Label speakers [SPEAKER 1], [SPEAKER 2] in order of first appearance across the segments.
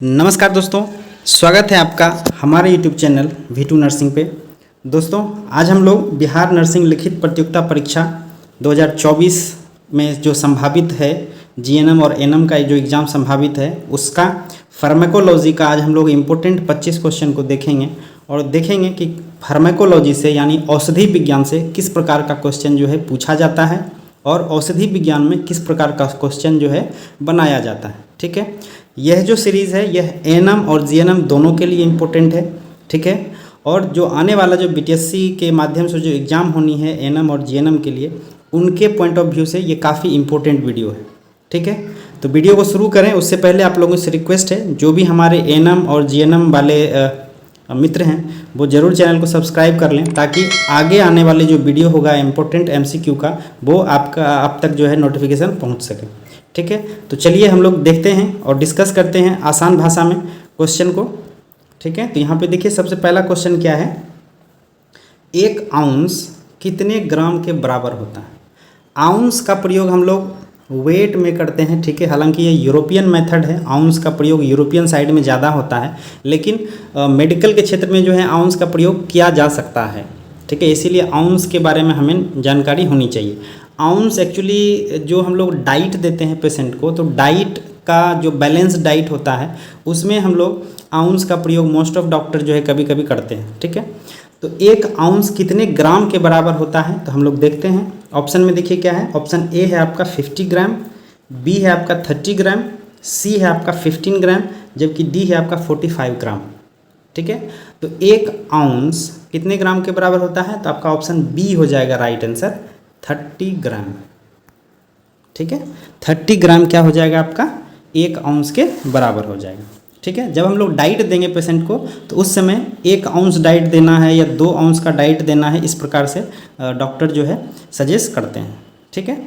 [SPEAKER 1] नमस्कार दोस्तों, स्वागत है आपका हमारे YouTube चैनल V2 नर्सिंग पे। दोस्तों, आज हम लोग बिहार नर्सिंग लिखित प्रतियोगिता परीक्षा 2024 में जो संभावित है जीएनएम और एनएम का जो एग्ज़ाम संभावित है उसका फार्माकोलॉजी का आज हम लोग इम्पोर्टेंट 25 क्वेश्चन को देखेंगे और देखेंगे कि फार्माकोलॉजी से यानी औषधि विज्ञान से किस प्रकार का क्वेश्चन जो है पूछा जाता है और औषधि विज्ञान में किस प्रकार का क्वेश्चन जो है बनाया जाता है। ठीक है, यह जो सीरीज़ है यह एनएम और जीएनएम दोनों के लिए इम्पोर्टेंट है। ठीक है, और जो आने वाला जो बीटीएससी के माध्यम से जो एग्ज़ाम होनी है एनएम और जीएनएम के लिए, उनके पॉइंट ऑफ व्यू से ये काफ़ी इम्पोर्टेंट वीडियो है। ठीक है, तो वीडियो को शुरू करें उससे पहले आप लोगों से रिक्वेस्ट है, जो भी हमारे एनएम और जीएनएम वाले मित्र हैं वो ज़रूर चैनल को सब्सक्राइब कर लें ताकि आगे आने वाले जो वीडियो होगा इम्पोर्टेंट एमसीक्यू का वो आप तक जो है नोटिफिकेशन पहुंच सके। ठीक है, तो चलिए हम लोग देखते हैं और डिस्कस करते हैं आसान भाषा में क्वेश्चन को। ठीक है, तो यहाँ पे देखिए सबसे पहला क्वेश्चन क्या है, 1 आउंस कितने ग्राम के बराबर होता है। आउंस का प्रयोग हम लोग वेट में करते हैं। ठीक है, हालांकि ये यूरोपियन मेथड है, आउंस का प्रयोग यूरोपियन साइड में ज़्यादा होता है, लेकिन मेडिकल के क्षेत्र में जो है आउंस का प्रयोग किया जा सकता है। ठीक है, इसीलिए आउंस के बारे में हमें जानकारी होनी चाहिए। आउंस एक्चुअली जो हम लोग डाइट देते हैं पेशेंट को, तो डाइट का जो बैलेंस डाइट होता है उसमें हम लोग आउंस का प्रयोग मोस्ट ऑफ डॉक्टर जो है कभी कभी करते हैं। ठीक है, तो 1 आउंस कितने ग्राम के बराबर होता है, तो हम लोग देखते हैं। ऑप्शन में देखिए क्या है, ऑप्शन ए है आपका 50 ग्राम, बी है आपका 30 ग्राम, सी है आपका 15 ग्राम, जबकि डी है आपका 45 ग्राम। ठीक है, तो 1 आउंस कितने ग्राम के बराबर होता है, तो आपका ऑप्शन बी हो जाएगा राइट आंसर, 30 ग्राम। ठीक है, 30 ग्राम क्या हो जाएगा आपका 1 आउंस के बराबर हो जाएगा। ठीक है, जब हम लोग डाइट देंगे पेशेंट को तो उस समय 1 आउंस डाइट देना है या 2 आउंस का डाइट देना है, इस प्रकार से डॉक्टर जो है सजेस्ट करते हैं। ठीक है,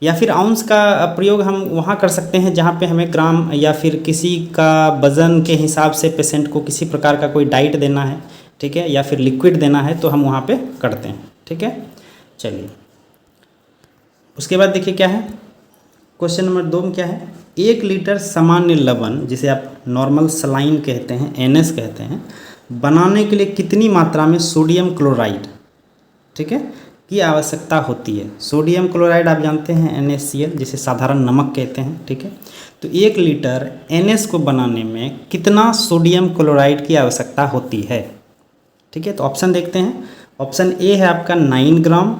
[SPEAKER 1] या फिर आउंस का प्रयोग हम वहाँ कर सकते हैं जहाँ पे हमें ग्राम या फिर किसी का वज़न के हिसाब से पेशेंट को किसी प्रकार का कोई डाइट देना है। ठीक है, या फिर लिक्विड देना है तो हम वहाँ पे करते हैं। ठीक है, चलिए उसके बाद देखिए क्या है, क्वेश्चन नंबर 2 में क्या है, 1 लीटर सामान्य लवण जिसे आप नॉर्मल सलाइन कहते हैं, एनएस कहते हैं, बनाने के लिए कितनी मात्रा में सोडियम क्लोराइड, ठीक है, की आवश्यकता होती है। सोडियम क्लोराइड आप जानते हैं NaCl जिसे साधारण नमक कहते हैं। ठीक है, तो 1 लीटर NS को बनाने में कितना सोडियम क्लोराइड की आवश्यकता होती है। ठीक है, तो ऑप्शन देखते हैं। ऑप्शन ए है आपका 9 ग्राम,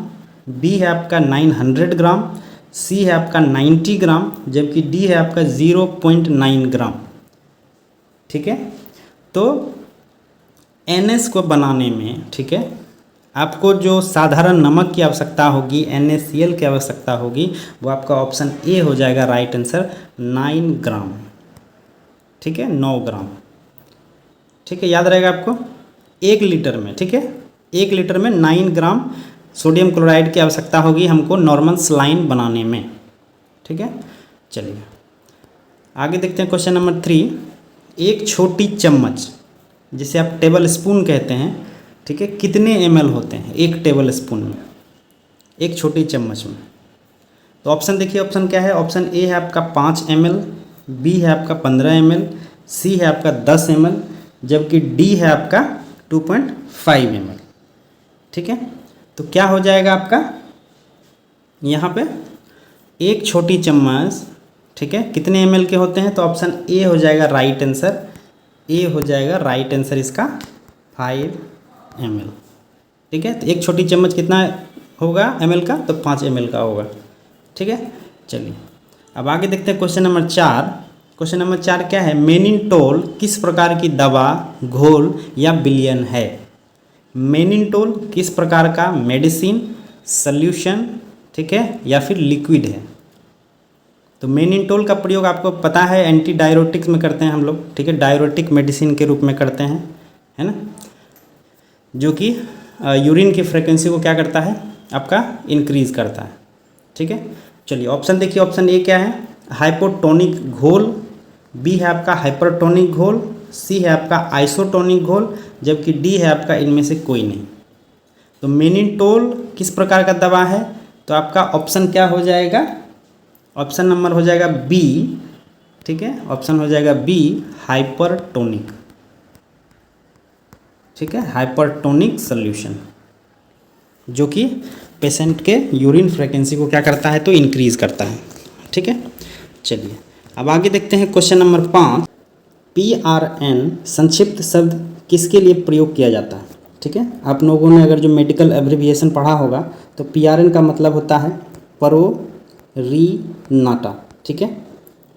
[SPEAKER 1] बी है आपका 900 ग्राम, सी है आपका 90 ग्राम, जबकि डी है आपका 0.9 ग्राम। ठीक है, तो NS को बनाने में, ठीक है, आपको जो साधारण नमक की आवश्यकता होगी, NaCl की आवश्यकता होगी, वो आपका ऑप्शन ए हो जाएगा राइट आंसर, 9 ग्राम। ठीक है, 9 ग्राम। ठीक है, याद रहेगा आपको 1 लीटर में। ठीक है, 1 लीटर में 9 ग्राम सोडियम क्लोराइड की आवश्यकता होगी हमको नॉर्मल सलाइन बनाने में। ठीक है, चलिए आगे देखते हैं क्वेश्चन नंबर 3। 1 छोटी चम्मच जिसे आप टेबल स्पून कहते हैं, ठीक है, कितने ml होते हैं 1 टेबल स्पून में, 1 छोटी चम्मच में। तो ऑप्शन देखिए, ऑप्शन क्या है, ऑप्शन ए है आपका 5 ml, बी है आपका 15 ml, सी है आपका 10 ml, जबकि डी है आपका 2.5 ml। ठीक है, तो क्या हो जाएगा आपका यहाँ पे 1 छोटी चम्मच, ठीक है, कितने ml के होते हैं, तो ऑप्शन ए हो जाएगा राइट आंसर, ए हो जाएगा राइट आंसर इसका 5 ml। ठीक है, तो 1 छोटी चम्मच कितना होगा ml का, तो 5 ml का होगा। ठीक है, चलिए अब आगे देखते हैं क्वेश्चन नंबर 4। क्वेश्चन नंबर 4 क्या है, मेनिनटोल किस प्रकार की दवा, घोल या विलयन है। मेनिनटोल किस प्रकार का मेडिसिन, सल्यूशन, ठीक है, या फिर लिक्विड है। तो मेनिनटोल का प्रयोग आपको पता है एंटी डायरोटिक्स में करते हैं हम लोग। ठीक है, डायरोटिक मेडिसिन के रूप में करते हैं, है ना, जो कि यूरिन की फ्रीक्वेंसी को क्या करता है आपका इंक्रीज करता है। ठीक है, चलिए ऑप्शन देखिए, ऑप्शन ए क्या है, हाइपोटोनिक घोल, बी है आपका हाइपरटोनिक घोल, सी है आपका आइसोटोनिक घोल, जबकि डी है आपका इनमें से कोई नहीं। तो मेनिनटोल किस प्रकार का दवा है, तो आपका ऑप्शन क्या हो जाएगा, ऑप्शन नंबर हो जाएगा बी, ठीक है, ऑप्शन हो जाएगा बी हाइपरटोनिक, ठीक है, हाइपरटोनिक सॉल्यूशन, जो कि पेशेंट के यूरिन फ्रीक्वेंसी को क्या करता है तो इंक्रीज करता है, ठीक है। चलिए अब आगे देखते हैं क्वेश्चन नंबर 5। PRN संक्षिप्त शब्द किसके लिए प्रयोग किया जाता है, ठीक है। आप लोगों ने अगर जो मेडिकल एब्रिविएशन पढ़ा होगा तो PRN का मतलब होता है प्रोरीनाटा, ठीक है,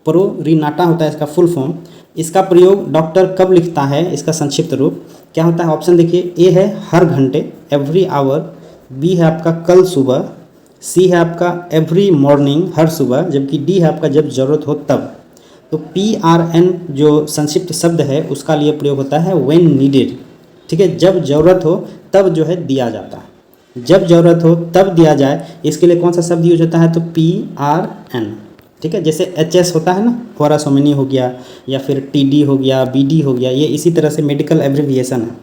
[SPEAKER 1] प्रोरीनाटा होता है इसका फुल फॉर्म। इसका प्रयोग डॉक्टर कब लिखता है, इसका संक्षिप्त रूप क्या होता है, ऑप्शन देखिए, ए है हर घंटे एवरी आवर, बी है आपका कल सुबह, सी है आपका एवरी मॉर्निंग हर सुबह, जबकि डी है आपका जब ज़रूरत हो तब। तो PRN जो संक्षिप्त शब्द है उसका लिए प्रयोग होता है व्हेन नीडेड, ठीक है, जब ज़रूरत हो तब जो है दिया जाता है, जब ज़रूरत हो तब दिया जाए, इसके लिए कौन सा शब्द यूज होता है तो PRN, ठीक है। जैसे HS होता है ना, फोरासोमिनी हो गया, या फिर TD हो गया, BD हो गया, ये इसी तरह से मेडिकल एब्रिविएशन है,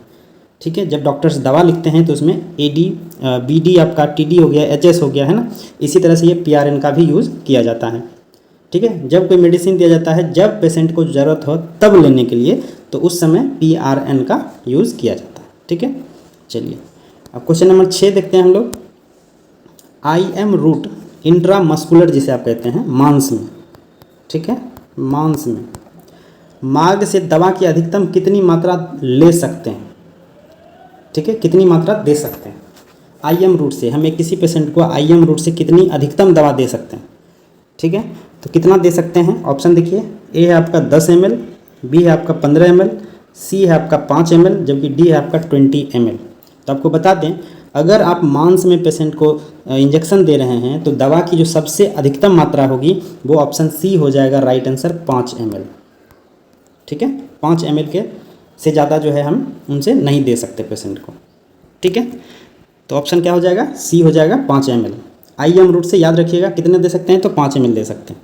[SPEAKER 1] ठीक है। जब डॉक्टर्स दवा लिखते हैं तो उसमें AD BD आपका TD हो गया, HS हो गया, है ना, इसी तरह से ये PRN का भी यूज़ किया जाता है, ठीक है। जब कोई मेडिसिन दिया जाता है जब पेशेंट को ज़रूरत हो तब लेने के लिए, तो उस समय PRN का यूज़ किया जाता है, ठीक है। चलिए अब क्वेश्चन नंबर 6 देखते हैं हम लोग। IM रूट इंट्रामस्कुलर जिसे आप कहते हैं मांस में, ठीक है, मांस में मार्ग से दवा की अधिकतम कितनी मात्रा ले सकते हैं, ठीक है, कितनी मात्रा दे सकते हैं। IM रूट से हमें किसी पेशेंट को IM रूट से कितनी अधिकतम दवा दे सकते हैं, ठीक है, तो कितना दे सकते हैं, ऑप्शन देखिए, ए है आपका 10 ml, बी है आपका 15 ml, सी है आपका 5 ml, जबकि डी है आपका 20 ml। तो आपको बता दें, अगर आप मांस में पेशेंट को इंजेक्शन दे रहे हैं तो दवा की जो सबसे अधिकतम मात्रा होगी वो ऑप्शन सी हो जाएगा, राइट आंसर 5 ml, ठीक है। 5 ml के से ज़्यादा जो है हम उनसे नहीं दे सकते पेशेंट को, ठीक है। तो ऑप्शन क्या हो जाएगा, सी हो जाएगा 5 ml। IM रूट से याद रखिएगा कितने दे सकते हैं तो 5 ml दे सकते हैं।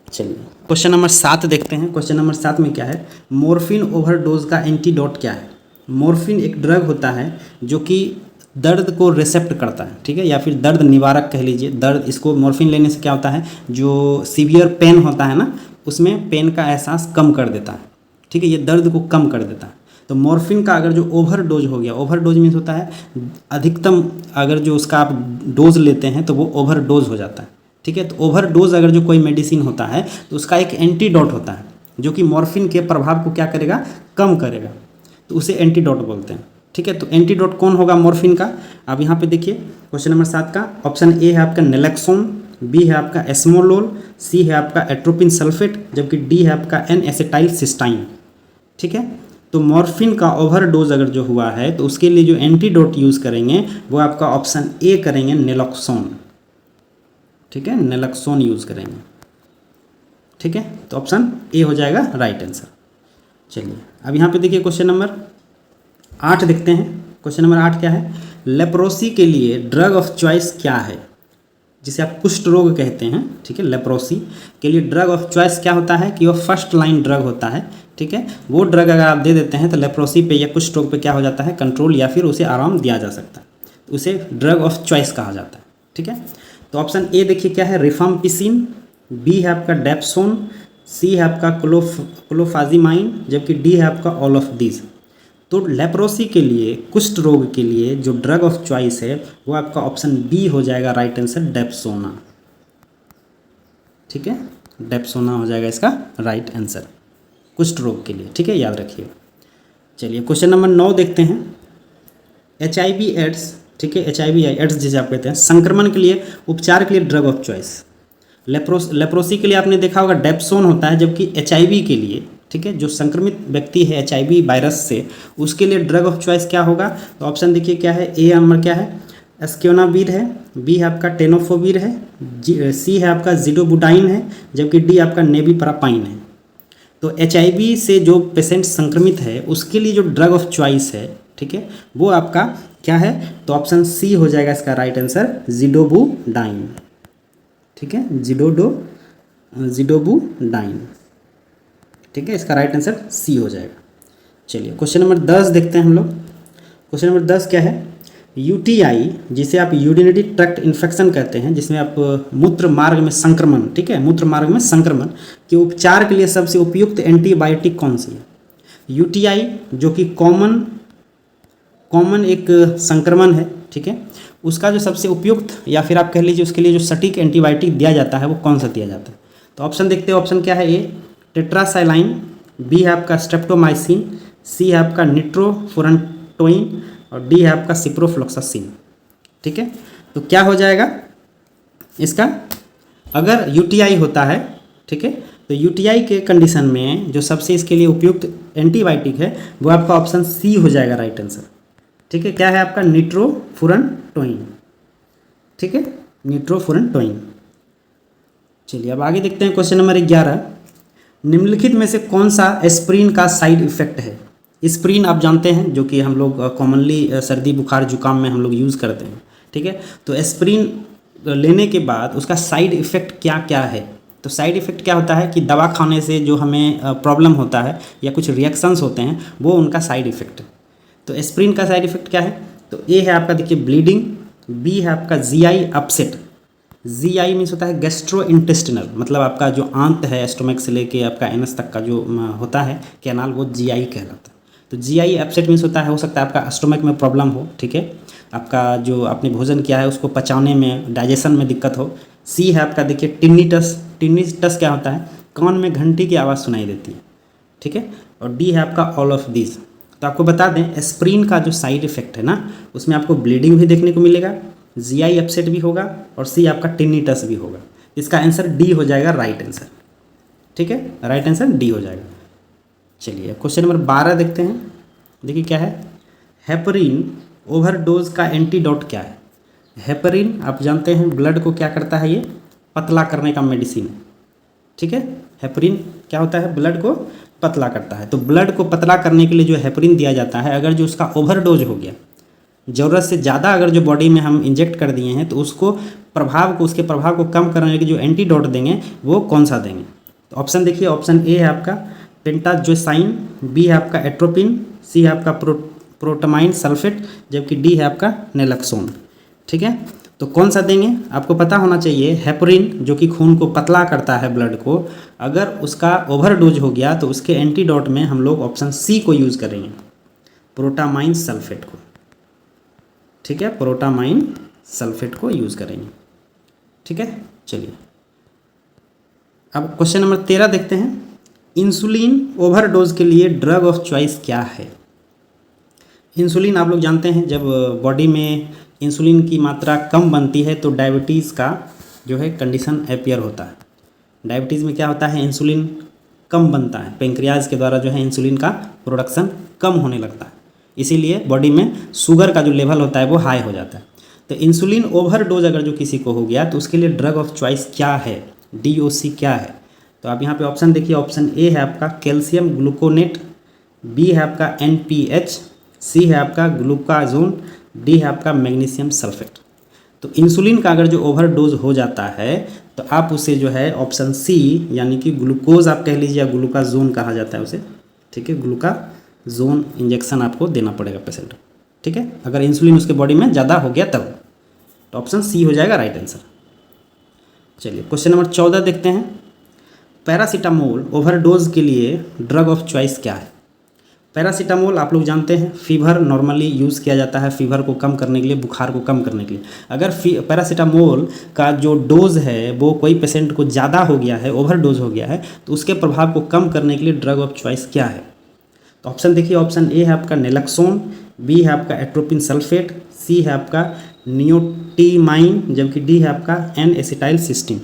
[SPEAKER 1] चलिए क्वेश्चन नंबर 7 देखते हैं। क्वेश्चन नंबर 7 में क्या है, मॉर्फिन ओवरडोज का एंटीडोट क्या है। मॉर्फिन एक ड्रग होता है जो कि दर्द को रिसेप्ट करता है, ठीक है, या फिर दर्द निवारक कह लीजिए। दर्द, इसको मॉर्फिन लेने से क्या होता है, जो सीवियर पेन होता है ना, उसमें पेन का एहसास कम कर देता है, ठीक है, ये दर्द को कम कर देता है। तो मॉर्फिन का अगर जो ओवरडोज हो गया, ओवरडोज मीन्स होता है अधिकतम, अगर जो उसका आप डोज लेते हैं तो वो ओवरडोज हो जाता है, ठीक है। तो ओवरडोज अगर जो कोई मेडिसिन होता है तो उसका एक एंटीडोट होता है जो कि मॉर्फिन के प्रभाव को क्या करेगा, कम करेगा, तो उसे एंटीडोट बोलते हैं, ठीक है। तो एंटीडोट कौन होगा मॉर्फिन का, अब यहाँ पे देखिए क्वेश्चन नंबर 7 का ऑप्शन ए है आपका नेलेक्सोन, बी है आपका एस्मोलोल, सी है आपका एट्रोपिन सल्फेट, जबकि डी है आपका N-एसिटाइल सिस्टाइन, ठीक है। तो मॉर्फिन का ओवरडोज अगर जो हुआ है तो उसके लिए जो एंटीडोट यूज़ करेंगे वो आपका ऑप्शन ए करेंगे, नेलोक्सोन, ठीक है, नेलोक्सोन यूज़ करेंगे, ठीक है। तो ऑप्शन ए हो जाएगा राइट आंसर। चलिए अब यहाँ पे देखिए क्वेश्चन नंबर 8 देखते हैं। क्वेश्चन नंबर 8 क्या है, लेप्रोसी के लिए ड्रग ऑफ चॉइस क्या है, जिसे आप कुष्ठ रोग कहते हैं, ठीक है। लेप्रोसी के लिए ड्रग ऑफ चॉइस क्या होता है कि वो फर्स्ट लाइन ड्रग होता है, ठीक है। वो ड्रग अगर आप दे देते हैं तो लेप्रोसी पे या कुष्ठ रोग पे क्या हो जाता है, कंट्रोल या फिर उसे आराम दिया जा सकता है, तो उसे ड्रग ऑफ चॉइस कहा जाता है, ठीक है। तो ऑप्शन ए देखिए क्या है, रिफाम्पिसिन, बी है आपका डेप्सोन, सी है आपका क्लोफाजिमाइन, जबकि डी है आपका ऑल ऑफ दीज। तो लेप्रोसी के लिए, कुष्ठ रोग के लिए जो ड्रग ऑफ चॉइस है वो आपका ऑप्शन बी हो जाएगा, राइट आंसर डेप्सोना, ठीक है, डेप्सोना हो जाएगा इसका राइट आंसर कुष्ठ रोग के लिए, ठीक है, याद रखिए। चलिए क्वेश्चन नंबर 9 देखते हैं। HIV एड्स, ठीक है, HIV एड्स जिसे आप कहते हैं, संक्रमण के लिए उपचार के लिए ड्रग ऑफ चॉइस। लेप्रोसी के लिए आपने देखा होगा डेप्सोन होता है, जबकि HIV के लिए, ठीक है, जो संक्रमित व्यक्ति है HIV वायरस से, उसके लिए ड्रग ऑफ चॉइस क्या होगा, तो ऑप्शन देखिए क्या है, ए नंबर क्या है, एस्क्योनावीर है, बी है आपका टेनोफोवीर है, सी है आपका जिडोबुटाइन है, जबकि डी आपका नेबिपरापाइन है। तो HIV से जो पेशेंट संक्रमित है उसके लिए जो ड्रग ऑफ चॉइस है, ठीक है, वो आपका क्या है, तो ऑप्शन सी हो जाएगा इसका राइट आंसर, जिडोबुडाइन, ठीक है, जिडोबुडाइन, ठीक है, इसका राइट आंसर सी हो जाएगा। चलिए क्वेश्चन नंबर 10 देखते हैं हम लोग। क्वेश्चन नंबर 10 क्या है, यूटीआई, जिसे आप यूरिनरी ट्रैक्ट इन्फेक्शन कहते हैं, जिसमें आप मूत्र मार्ग में संक्रमण, ठीक है, मूत्र मार्ग में संक्रमण के उपचार के लिए सबसे उपयुक्त एंटीबायोटिक कौन सी है? यूटीआई जो कि कॉमन एक संक्रमण है, ठीक है, उसका जो सबसे उपयुक्त या फिर आप कह लीजिए उसके लिए जो सटीक एंटीबायोटिक दिया जाता है वो कौन सा दिया जाता है? तो ऑप्शन देखते हैं, ऑप्शन क्या है? ए टेट्रासाइलाइन, बी है आपका स्ट्रेप्टोमाइसिन, सी है आपका निट्रोफुरंटोइन और डी है आपका सिप्रोफ्लोक्सासिन। ठीक है, तो क्या हो जाएगा इसका? अगर यूटीआई होता है, ठीक है, तो यूटीआई के कंडीशन में जो सबसे इसके लिए उपयुक्त एंटीबायोटिक है वो आपका ऑप्शन सी हो जाएगा राइट आंसर। ठीक है, क्या है आपका? निट्रोफुरंटोइन। ठीक है, निट्रोफुरंटोइन। चलिए अब आगे देखते हैं क्वेश्चन नंबर 11। निम्नलिखित में से कौन सा एस्प्रिन का साइड इफेक्ट है? एस्प्रिन आप जानते हैं जो कि हम लोग कॉमनली सर्दी बुखार जुकाम में हम लोग यूज़ करते हैं। ठीक है, तो एस्प्रिन लेने के बाद उसका साइड इफ़ेक्ट क्या क्या है? तो साइड इफ़ेक्ट क्या होता है कि दवा खाने से जो हमें प्रॉब्लम होता है या कुछ रिएक्शंस होते हैं वो उनका साइड इफ़ेक्ट है। तो एस्प्रिन का साइड इफ़ेक्ट क्या है? तो ए है आपका देखिए ब्लीडिंग, बी है आपका जीआई अपसेट। जीआई मीन्स होता है गैस्ट्रो इंटेस्टिनल, मतलब आपका जो आंत है स्टोमक से लेके आपका एनस तक का जो होता है कैनाल, वो जीआई कहलाता है। तो जीआई अपसेट मीन्स होता है, हो सकता है आपका स्टोमक में प्रॉब्लम हो, ठीक है, आपका जो आपने भोजन किया है उसको पचाने में, डाइजेशन में दिक्कत हो। सी है आपका देखिए टिनिटस। टिनिटस क्या होता है? कान में घंटी की आवाज़ सुनाई देती है। ठीक है, और डी है आपका ऑल ऑफ दिस। तो आपको बता दें एस्प्रिन का जो साइड इफेक्ट है ना, उसमें आपको ब्लीडिंग भी देखने को मिलेगा, जीआई अपसेट भी होगा और सी आपका टिनिटस भी होगा। इसका आंसर डी हो जाएगा राइट आंसर। ठीक है, राइट आंसर डी हो जाएगा। चलिए क्वेश्चन नंबर 12 देखते हैं। देखिए क्या है? हेपरिन ओवरडोज का एंटीडोट क्या है? हेपरिन आप जानते हैं ब्लड को क्या करता है? ये पतला करने का मेडिसिन है। ठीक है, हेपरिन क्या होता है? ब्लड को पतला करता है। तो ब्लड को पतला करने के लिए जो हेपरिन दिया जाता है, अगर जो उसका ओवरडोज हो गया, ज़रूरत से ज़्यादा अगर जो बॉडी में हम इंजेक्ट कर दिए हैं, तो उसको उसके प्रभाव को कम करने के जो एंटीडोट देंगे वो कौन सा देंगे? तो ऑप्शन देखिए, ऑप्शन ए है आपका पेंटाजोसाइन, बी है आपका एट्रोपिन, सी है आपका प्रोटामाइन सल्फेट, जबकि डी है आपका नेलक्सोन। ठीक है, तो कौन सा देंगे? आपको पता होना चाहिए हेपरिन जो कि खून को पतला करता है ब्लड को, अगर उसका ओवरडोज हो गया तो उसके एंटीडोट में हम लोग ऑप्शन सी को यूज़ करेंगे, प्रोटामाइन सल्फेट को। ठीक है, प्रोटामाइन सल्फेट को यूज़ करेंगे। ठीक है, चलिए अब क्वेश्चन नंबर 13 देखते हैं। इंसुलिन ओवरडोज के लिए ड्रग ऑफ चॉइस क्या है? इंसुलिन आप लोग जानते हैं, जब बॉडी में इंसुलिन की मात्रा कम बनती है तो डायबिटीज़ का जो है कंडीशन अपीयर होता है। डायबिटीज़ में क्या होता है? इंसुलिन कम बनता है, पेंक्रियाज के द्वारा जो है इंसुलिन का प्रोडक्शन कम होने लगता है, इसीलिए बॉडी में शुगर का जो लेवल होता है वो हाई हो जाता है। तो इंसुलिन ओवरडोज अगर जो किसी को हो गया तो उसके लिए ड्रग ऑफ चॉइस क्या है? DOC क्या है? तो आप यहाँ पे ऑप्शन देखिए, ऑप्शन ए है आपका कैल्शियम ग्लूकोनेट, बी है आपका NPH, सी है आपका ग्लूकाजोन, डी है आपका मैग्नीशियम सल्फेट। तो इंसुलिन का अगर जो ओवरडोज हो जाता है तो आप उसे जो है ऑप्शन सी यानी कि ग्लूकोज आप कह लीजिए या ग्लूकाजोन कहा जाता है उसे, ठीक है, ग्लूकाजोन इंजेक्शन आपको देना पड़ेगा पेशेंट। ठीक है, अगर इंसुलिन उसके बॉडी में ज़्यादा हो गया तब, तो ऑप्शन सी हो जाएगा राइट आंसर। चलिए क्वेश्चन नंबर 14 देखते हैं। पैरासीटामोल ओवरडोज के लिए ड्रग ऑफ चॉइस क्या है? पैरासीटामोल आप लोग जानते हैं फीवर नॉर्मली यूज़ किया जाता है, फीवर को कम करने के लिए, बुखार को कम करने के लिए। अगर पैरासीटामोल का जो डोज है वो कोई पेशेंट को ज़्यादा हो गया है, ओवरडोज हो गया है, तो उसके प्रभाव को कम करने के लिए ड्रग ऑफ चॉइस क्या है? तो ऑप्शन देखिए, ऑप्शन ए है आपका नेलक्सोन, बी है आपका एट्रोपिन सल्फेट, सी है आपका नियोटिमाइन, जबकि डी है आपका N-एसिटाइलसिस्टीन।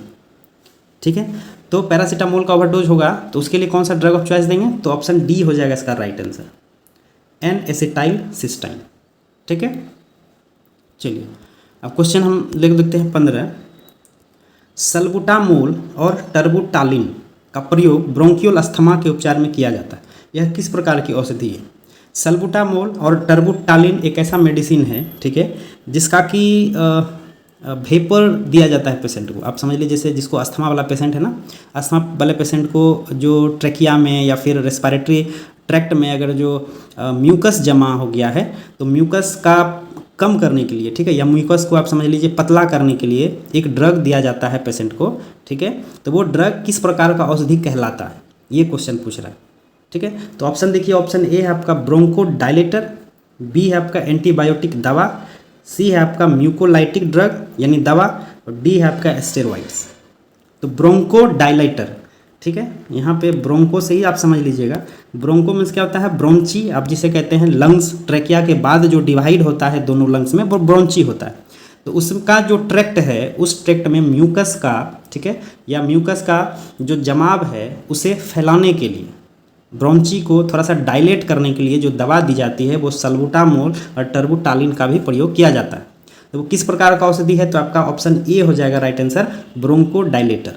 [SPEAKER 1] ठीक है, तो पैरासीटामोल का ओवरडोज होगा तो उसके लिए कौन सा ड्रग ऑफ चॉइस देंगे? तो ऑप्शन डी हो जाएगा इसका राइट आंसर, N-एसिटाइलसिस्टाइन। ठीक है, चलिए अब क्वेश्चन हम लिख देते हैं 15। सल्बुटामोल और टर्बुटालिन का प्रयोग ब्रोंकियल अस्थमा के उपचार में किया जाता है। यह किस प्रकार की औषधि है? सल्बुटामोल और टर्बुटालिन एक ऐसा मेडिसिन है, ठीक है, जिसका कि वेपर दिया जाता है पेशेंट को। आप समझ लीजिए जैसे जिसको अस्थमा वाला पेशेंट है ना, अस्थमा वाले पेशेंट को जो ट्रेकिया में या फिर रेस्पिरेटरी ट्रैक्ट में अगर जो म्यूकस जमा हो गया है तो म्यूकस का कम करने के लिए, ठीक है, या म्यूकस को आप समझ लीजिए पतला करने के लिए एक ड्रग दिया जाता है पेशेंट को, ठीक है, तो वो ड्रग किस प्रकार का औषधि कहलाता है, ये क्वेश्चन पूछ रहा है, ठीक है। तो ऑप्शन देखिए, ऑप्शन ए है आपका ब्रोंको डायलेटर, बी है आपका एंटीबायोटिक दवा, सी है आपका म्यूकोलाइटिक ड्रग यानी दवा, और डी है आपका स्टेरॉइड्स। तो ब्रोंको डायलेटर, ठीक है, यहाँ पे ब्रोंको से ही आप समझ लीजिएगा, ब्रोंको मीन्स क्या होता है, ब्रोंची, आप जिसे कहते हैं लंग्स, ट्रैकिया के बाद जो डिवाइड होता है दोनों लंग्स में वो ब्रोंची होता है। तो उसका जो ट्रैक्ट है उस ट्रैक्ट में म्यूकस का, ठीक है, या म्यूकस का जो जमाव है उसे फैलाने के लिए, ब्रोंची को थोड़ा सा डायलेट करने के लिए जो दवा दी जाती है वो सल्बुटामोल और टर्बुटालिन का भी प्रयोग किया जाता है। तो वो किस प्रकार का औषधि है, तो आपका ऑप्शन ए हो जाएगा राइट आंसर, ब्रोंको डायलेटर,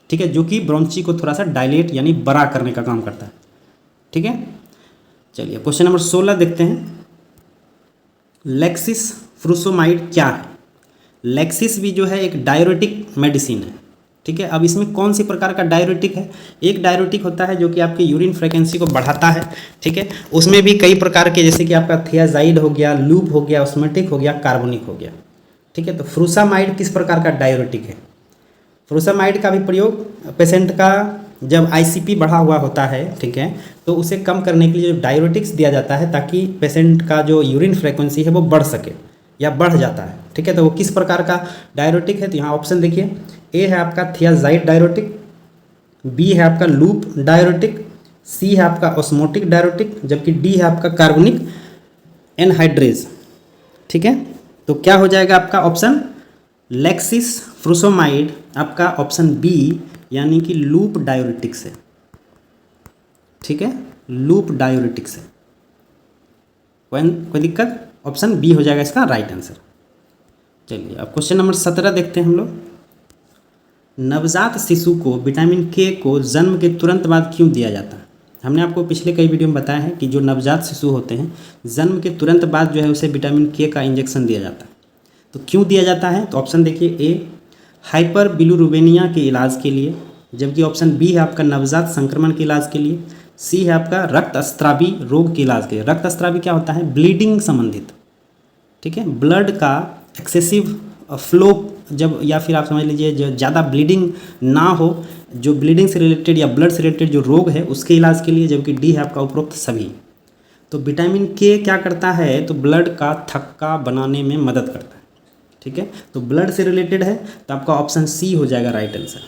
[SPEAKER 1] ठीक है, जो कि ब्रोंची को थोड़ा सा डायलेट यानी बड़ा करने का काम करता है, ठीक है। चलिए क्वेश्चन नंबर 16 देखते हैं। लेक्सिस फ्रुसोमाइड क्या है? लेक्सिस भी जो है एक डायरेटिक मेडिसिन है, ठीक है। अब इसमें कौन सी प्रकार का डायरेटिक है? एक डायरेटिक होता है जो कि आपकी यूरिन फ्रीक्वेंसी को बढ़ाता है, ठीक है। उसमें भी कई प्रकार के, जैसे कि आपका थियाजाइड हो गया, लूप हो गया, ऑस्मेटिक हो गया, कार्बोनिक हो गया, ठीक है। तो फ्रूसामाइड किस प्रकार का डायरेटिक है? फ्रूसामाइड का भी प्रयोग पेशेंट का जब आईसीपी बढ़ा हुआ होता है, ठीक है, तो उसे कम करने के लिए जो डायरेटिक्स दिया जाता है ताकि पेशेंट का जो यूरिन फ्रीक्वेंसी है वो बढ़ सके या बढ़ जाता है, ठीक है। तो वो किस प्रकार का डायरेटिक है? तो यहाँ ऑप्शन देखिए, ए है आपका थियाजाइड डायरेटिक, बी है आपका लूप डायरेटिक, सी है आपका ऑस्मोटिक डायरेटिक, जबकि डी है आपका कार्बोनिक एनहाइड्रेज, ठीक है। तो क्या हो जाएगा आपका ऑप्शन लेक्सिस फ्रूसोमाइड, आपका ऑप्शन बी यानी कि लूप डायरेटिक्स है, ठीक है, लूप डायरेटिक्स है। कोई दिक्कत? ऑप्शन बी हो जाएगा इसका राइट आंसर। चलिए अब क्वेश्चन नंबर 17 देखते हैं हम लोग। नवजात शिशु को विटामिन के को जन्म के तुरंत बाद क्यों दिया जाता है? हमने आपको पिछले कई वीडियो में बताया है कि जो नवजात शिशु होते हैं जन्म के तुरंत बाद जो है उसे विटामिन के का इंजेक्शन दिया जाता है। तो क्यों दिया जाता है? तो ऑप्शन देखिए, ए हाइपर बिलिरुबिनिया के इलाज के लिए, जबकि ऑप्शन बी है आपका नवजात संक्रमण के इलाज के लिए, सी है आपका रक्तस्रावी रोग के इलाज के लिए। रक्तस्रावी क्या होता है? ब्लीडिंग संबंधित, ठीक है, ब्लड का एक्सेसिव फ्लो जब, या फिर आप समझ लीजिए जो ज़्यादा ब्लीडिंग ना हो, जो ब्लीडिंग से रिलेटेड या ब्लड से रिलेटेड जो रोग है उसके इलाज के लिए, जबकि डी है आपका उपरोक्त सभी। तो विटामिन के क्या करता है? तो ब्लड का थक्का बनाने में मदद करता है, ठीक है। तो ब्लड से रिलेटेड है तो आपका ऑप्शन सी हो जाएगा राइट आंसर,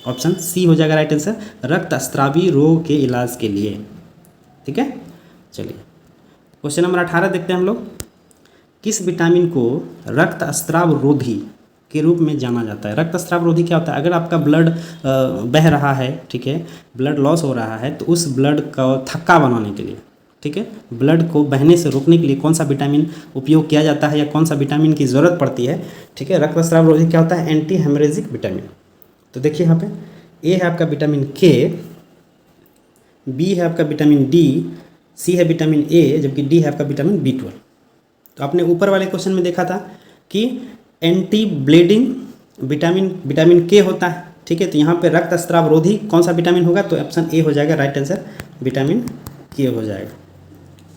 [SPEAKER 1] ऑप्शन सी हो जाएगा राइट आंसर, रक्तस्रावी रोग के इलाज के लिए, ठीक है। चलिए क्वेश्चन नंबर 18 देखते हैं हम लोग। किस विटामिन को रक्तस्राव रोधी के रूप में जाना जाता है? रक्तस्राव रोधी क्या होता है? अगर आपका ब्लड बह रहा है, ठीक है, ब्लड लॉस हो रहा है, तो उस ब्लड का थक्का बनाने के लिए, ठीक है, ब्लड को बहने से रोकने के लिए कौन सा विटामिन उपयोग किया जाता है या कौन सा विटामिन की ज़रूरत पड़ती है, ठीक है। रक्तस्राव रोधी क्या होता है? Anti haemorrhagic vitamin. तो देखिए यहाँ पे ए है आपका विटामिन के, बी है आपका विटामिन डी, सी है विटामिन ए, जबकि डी है आपका विटामिन B12। तो आपने ऊपर वाले क्वेश्चन में देखा था कि एंटी ब्लीडिंग विटामिन के होता है, ठीक है। तो यहाँ पे रक्तस्राव रोधी कौन सा विटामिन होगा? तो ऑप्शन ए हो जाएगा राइट आंसर, विटामिन के हो जाएगा,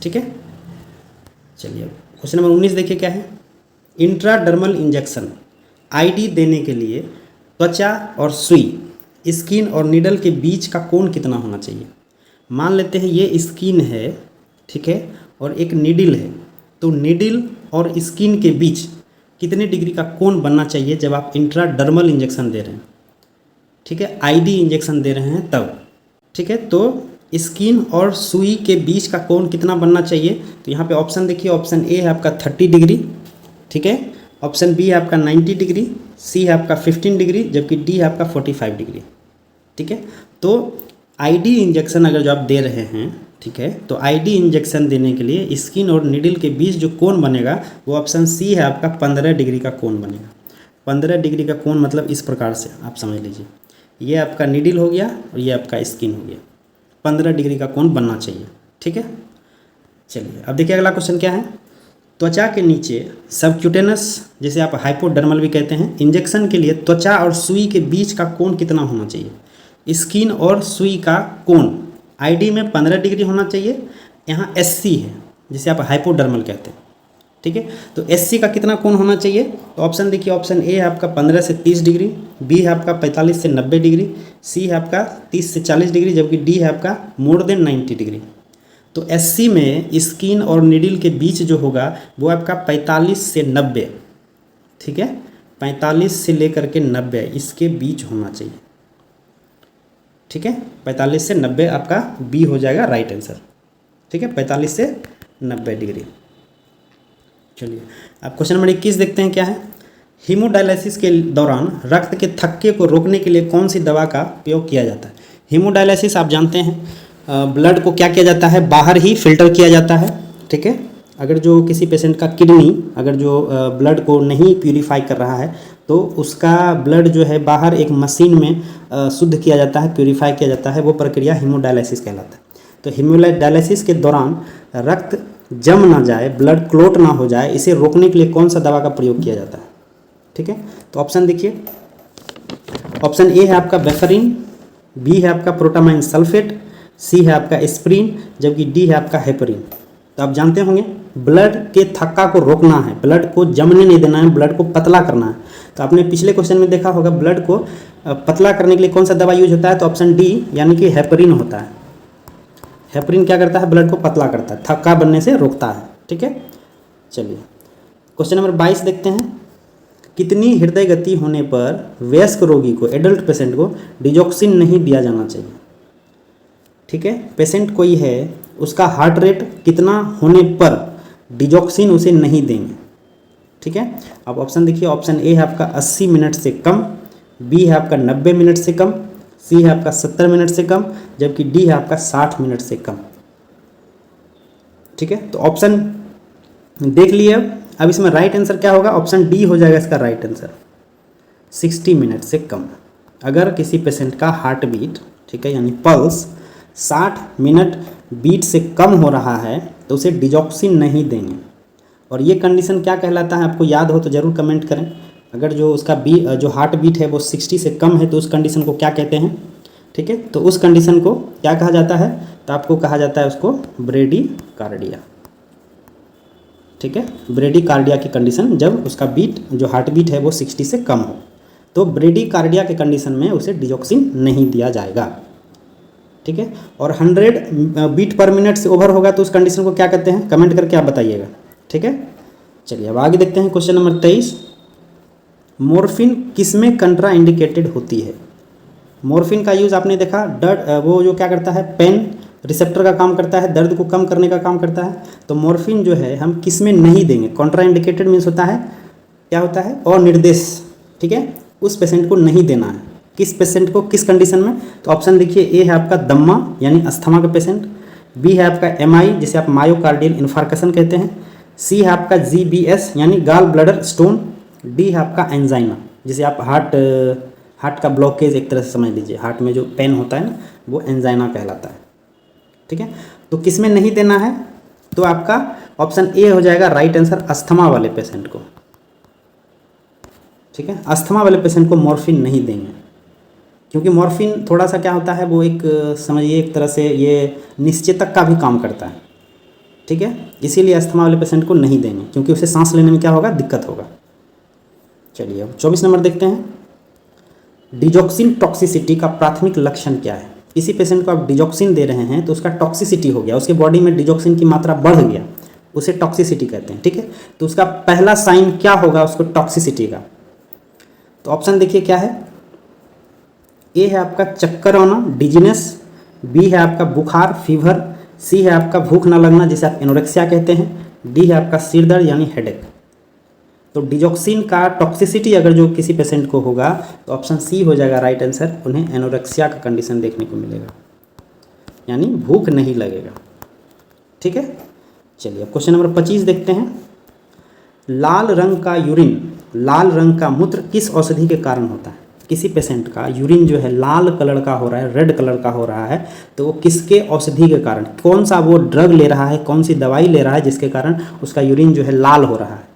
[SPEAKER 1] ठीक है। चलिए क्वेश्चन नंबर 19 देखिए क्या है। इंट्राडर्मल इंजेक्शन आईडी देने के लिए त्वचा और सुई, स्किन और नीडल के बीच का कोण कितना होना चाहिए? मान लेते हैं ये स्किन है, ठीक है, और एक नीडल है, तो नीडल और स्किन के बीच कितने डिग्री का कोण बनना चाहिए जब आप इंट्राडर्मल इंजेक्शन दे रहे हैं, ठीक है, आईडी इंजेक्शन दे रहे हैं तब, ठीक है। तो स्किन और सुई के बीच का कोण कितना बनना चाहिए? तो यहाँ पे ऑप्शन देखिए, ऑप्शन ए है आपका 30 डिग्री, ठीक है, ऑप्शन बी है आपका 90 डिग्री, सी है आपका 15 डिग्री, जबकि डी है आपका 45 डिग्री, ठीक है। तो आईडी इंजेक्शन अगर जो आप दे रहे हैं, ठीक है, तो आईडी इंजेक्शन देने के लिए स्किन और नीडल के बीच जो कोण बनेगा वो ऑप्शन सी है आपका 15 डिग्री का कोण बनेगा। 15 डिग्री का कोण मतलब इस प्रकार से आप समझ लीजिए, ये आपका नीडल हो गया और ये आपका स्किन हो गया, 15 डिग्री का कोण बनना चाहिए, ठीक है। चलिए अब देखिए अगला क्वेश्चन क्या है। त्वचा के नीचे सबक्यूटेनस, जिसे आप हाइपोडर्मल भी कहते हैं, इंजेक्शन के लिए त्वचा और सुई के बीच का कोण कितना होना चाहिए? स्किन और सुई का कोण आईडी में 15 डिग्री होना चाहिए, यहाँ SC है जिसे आप हाइपोडर्मल कहते हैं, ठीक है। तो एससी का कितना कोण होना चाहिए? तो ऑप्शन देखिए, ऑप्शन ए है आपका 15 से 30 डिग्री, बी है आपका 45 से 90 डिग्री, सी है आपका 30 से 40 डिग्री, जबकि डी है आपका मोर देन 90 डिग्री। तो एससी में स्किन और नीडल के बीच जो होगा वो आपका 45 से 90, ठीक है, 45 से लेकर के 90 इसके बीच होना चाहिए, ठीक है। 45 से 90 आपका बी हो जाएगा राइट आंसर, ठीक है, 45 से 90 डिग्री। चलिए अब क्वेश्चन नंबर 21 देखते हैं क्या है। हीमोडायलिसिस के दौरान रक्त के थक्के को रोकने के लिए कौन सी दवा का उपयोग किया जाता है? हीमोडायलिसिस आप जानते हैं, ब्लड को क्या किया जाता है, बाहर ही फिल्टर किया जाता है, ठीक है। अगर जो किसी पेशेंट का किडनी अगर जो ब्लड को नहीं प्यूरिफाई कर रहा है तो उसका ब्लड जो है बाहर एक मशीन में शुद्ध किया जाता है, प्यूरिफाई किया जाता है, वो प्रक्रिया हीमोडायलिसिस कहलाता है। तो हीमोडायलिसिस के दौरान रक्त जम ना जाए, ब्लड क्लोट ना हो जाए, इसे रोकने के लिए कौन सा दवा का प्रयोग किया जाता है? ठीक है, तो ऑप्शन देखिए, ऑप्शन ए है आपका वेफरिन, बी है आपका प्रोटामाइन सल्फेट, सी है आपका एस्प्रिन, जबकि डी है आपका हेपरिन। तो आप जानते होंगे ब्लड के थक्का को रोकना है, ब्लड को जमने नहीं देना है, ब्लड को पतला करना है। तो आपने पिछले क्वेश्चन में देखा होगा ब्लड को पतला करने के लिए कौन सा दवा यूज होता है? तो ऑप्शन डी यानी कि हेपरिन होता है। हेपरिन क्या करता है? ब्लड को पतला करता है, थक्का बनने से रोकता है, ठीक है। चलिए क्वेश्चन नंबर 22 देखते हैं। कितनी हृदय गति होने पर वयस्क रोगी को, एडल्ट पेशेंट को डिजॉक्सिन नहीं दिया जाना चाहिए? ठीक है, पेशेंट कोई है उसका हार्ट रेट कितना होने पर डिजॉक्सिन उसे नहीं देंगे? ठीक है, अब ऑप्शन देखिए, ऑप्शन ए है आपका 80 मिनट से कम, बी है आपका 90 मिनट से कम, सी है आपका 70 मिनट से कम, जबकि डी है आपका 60 मिनट से कम। ठीक है, तो ऑप्शन देख लिए। अब इसमें राइट आंसर क्या होगा? ऑप्शन डी हो जाएगा इसका राइट आंसर, 60 मिनट से कम। अगर किसी पेशेंट का हार्ट बीट, ठीक है, यानी पल्स 60 मिनट बीट से कम हो रहा है तो उसे डिजॉक्सिन नहीं देंगे। और ये कंडीशन क्या कहलाता है? आपको याद हो तो ज़रूर कमेंट करें। अगर जो उसका जो हार्ट बीट है वो 60 से कम है तो उस कंडीशन को क्या कहते हैं? ठीक है, तो उस कंडीशन को क्या कहा जाता है? तो आपको कहा जाता है उसको ब्रेडीकार्डिया। ठीक है, ब्रेडीकार्डिया की कंडीशन, जब उसका बीट जो हार्ट बीट है वो 60 से कम हो, तो ब्रेडीकार्डिया के कंडीशन में उसे डिजॉक्सिन नहीं दिया जाएगा। ठीक है, और 100 बीट पर मिनट से ओवर होगा तो उस कंडीशन को क्या कहते हैं? कमेंट करके आप बताइएगा। ठीक है, चलिए अब आगे देखते हैं क्वेश्चन नंबर 23। मॉर्फिन किसमें कंट्रा इंडिकेटेड होती है? मॉर्फिन का यूज़ आपने देखा, वो जो क्या करता है, पेन रिसेप्टर का काम करता है, दर्द को कम करने का काम करता है। तो मॉर्फिन जो है हम किस में नहीं देंगे? कॉन्ट्रा इंडिकेटेड मीन्स होता है, क्या होता है? और निर्देश। ठीक है, उस पेशेंट को नहीं देना है। किस पेशेंट को, किस कंडीशन में? तो ऑप्शन देखिए, ए है आपका दम्मा यानी अस्थमा का पेशेंट, बी है आपका एमआई जिसे आप मायोकार्डियल इन्फार्क्शन कहते हैं, सी है आपका जीबीएस यानी गाल ब्लडर स्टोन, डी है आपका एंजाइना जिसे आप हार्ट का ब्लॉकेज एक तरह से समझ लीजिए, हार्ट में जो पेन होता है ना वो एंजाइना कहलाता है। ठीक है, तो किस में नहीं देना है? तो आपका ऑप्शन ए हो जाएगा राइट आंसर, अस्थमा वाले पेशेंट को। ठीक है, अस्थमा वाले पेशेंट को मॉर्फिन नहीं देंगे, क्योंकि मॉर्फिन थोड़ा सा क्या होता है, वो एक समझिए एक तरह से ये निश्चेतक का भी काम करता है। ठीक है, इसीलिए अस्थमा वाले पेशेंट को नहीं देंगे, क्योंकि उसे सांस लेने में क्या होगा? दिक्कत होगा। चलिए अब 24 नंबर देखते हैं। डिजॉक्सिन टॉक्सिसिटी का प्राथमिक लक्षण क्या है? किसी पेशेंट को आप डिजॉक्सिन दे रहे हैं तो उसका टॉक्सिसिटी हो गया, उसके बॉडी में डिजॉक्सिन की मात्रा बढ़ गया, उसे टॉक्सिसिटी कहते हैं। ठीक है, तो उसका पहला साइन क्या होगा उसको टॉक्सिसिटी का? तो ऑप्शन देखिए क्या है, ए है आपका चक्कर आना, डिजीनेस, बी है आपका बुखार फीवर, सी है आपका भूख न लगना जिसे आप एनोरेक्सिया कहते हैं, डी है आपका सिर दर्द यानी हेडेक। तो डिजॉक्सिन का टॉक्सिसिटी अगर जो किसी पेशेंट को होगा तो ऑप्शन सी हो जाएगा राइट आंसर, उन्हें एनोरेक्सिया का कंडीशन देखने को मिलेगा, यानी भूख नहीं लगेगा। ठीक है, चलिए अब क्वेश्चन नंबर 25 देखते हैं। लाल रंग का यूरिन, लाल रंग का मूत्र किस औषधि के कारण होता है? किसी पेशेंट का यूरिन जो है लाल कलर का हो रहा है, रेड कलर का हो रहा है, तो वो किसके औषधि के कारण, कौन सा वो ड्रग ले रहा है, कौन सी दवाई ले रहा है जिसके कारण उसका यूरिन जो है लाल हो रहा है?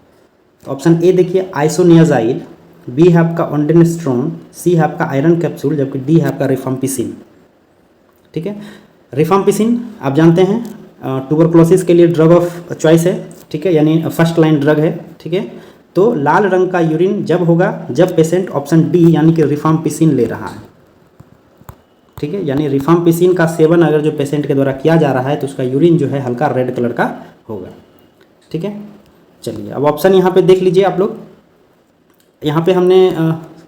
[SPEAKER 1] तो ऑप्शन ए देखिए आइसोनियाजाइड, बी है आपका ऑन्डेनस्ट्रोन, सी है आपका आयरन कैप्सूल, जबकि डी है आपका रिफाम्पिसिन। ठीक है, रिफाम्पिसिन आप जानते हैं ट्यूबरकुलोसिस के लिए ड्रग ऑफ चॉइस है। ठीक है, यानी फर्स्ट लाइन ड्रग है, ठीक है। तो लाल रंग का यूरिन जब होगा जब पेशेंट ऑप्शन डी यानी कि रिफाम्पिसिन ले रहा है, ठीक है, यानी रिफाम्पिसिन का सेवन अगर जो पेशेंट के द्वारा किया जा रहा है तो उसका यूरिन जो है हल्का रेड कलर का होगा, ठीक है। चलिए अब ऑप्शन यहाँ पे देख लीजिए आप लोग, यहाँ पे हमने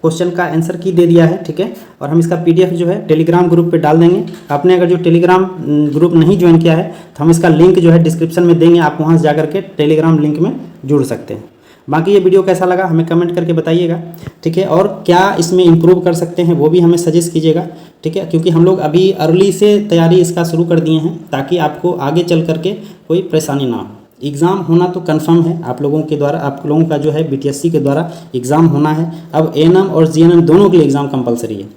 [SPEAKER 1] क्वेश्चन का आंसर की दे दिया है, ठीक है। और हम इसका PDF जो है टेलीग्राम ग्रुप पे डाल देंगे। आपने अगर जो टेलीग्राम ग्रुप नहीं ज्वाइन किया है तो हम इसका लिंक जो है डिस्क्रिप्शन में देंगे, आप वहाँ से जा करके टेलीग्राम लिंक में जुड़ सकते हैं। बाकी ये वीडियो कैसा लगा हमें कमेंट करके बताइएगा, ठीक है। और क्या इसमें इम्प्रूव कर सकते हैं वो भी हमें सजेस्ट कीजिएगा, ठीक है, क्योंकि हम लोग अभी अर्ली से तैयारी इसका शुरू कर दिए हैं ताकि आपको आगे चल करके कोई परेशानी ना हो। एग्ज़ाम होना तो कंफर्म है, आप लोगों के द्वारा, आप लोगों का जो है BTSC के द्वारा एग्ज़ाम होना है। अब ANM और GNM दोनों के लिए एग्ज़ाम कंपलसरी है,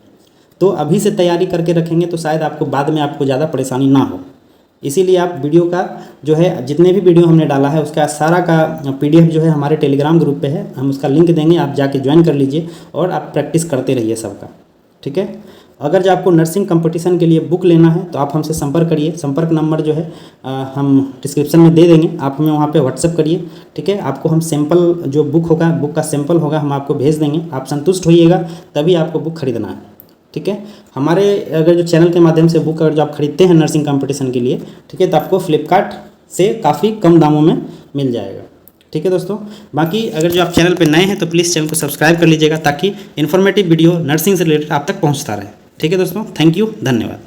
[SPEAKER 1] तो अभी से तैयारी करके रखेंगे तो शायद आपको बाद में आपको ज़्यादा परेशानी ना हो। इसीलिए आप वीडियो का जो है जितने भी वीडियो हमने डाला है उसका सारा का PDF जो है हमारे टेलीग्राम ग्रुप पे है, हम उसका लिंक देंगे, आप जाके ज्वाइन कर लीजिए और आप प्रैक्टिस करते रहिए सबका, ठीक है। अगर जो आपको नर्सिंग कंपटीशन के लिए बुक लेना है तो आप हमसे संपर्क करिए, संपर्क नंबर जो है हम डिस्क्रिप्शन में दे देंगे, आप हमें वहाँ पे व्हाट्सअप करिए, ठीक है। आपको हम सैम्पल जो बुक होगा, बुक का सैम्पल होगा, हम आपको भेज देंगे, आप संतुष्ट होइएगा तभी आपको बुक खरीदना है, ठीक है। हमारे अगर जो चैनल के माध्यम से बुक अगर जो आप खरीदते हैं नर्सिंग कंपटीशन के लिए, ठीक है, तो आपको फ्लिपकार्ट से काफ़ी कम दामों में मिल जाएगा, ठीक है दोस्तों। बाकी अगर जो आप चैनल पे नए हैं तो प्लीज़ चैनल को सब्सक्राइब कर लीजिएगा ताकि इन्फॉर्मेटिव वीडियो नर्सिंग से रिलेटेड आप तक पहुंचता रहे, ठीक है दोस्तों। थैंक यू, धन्यवाद।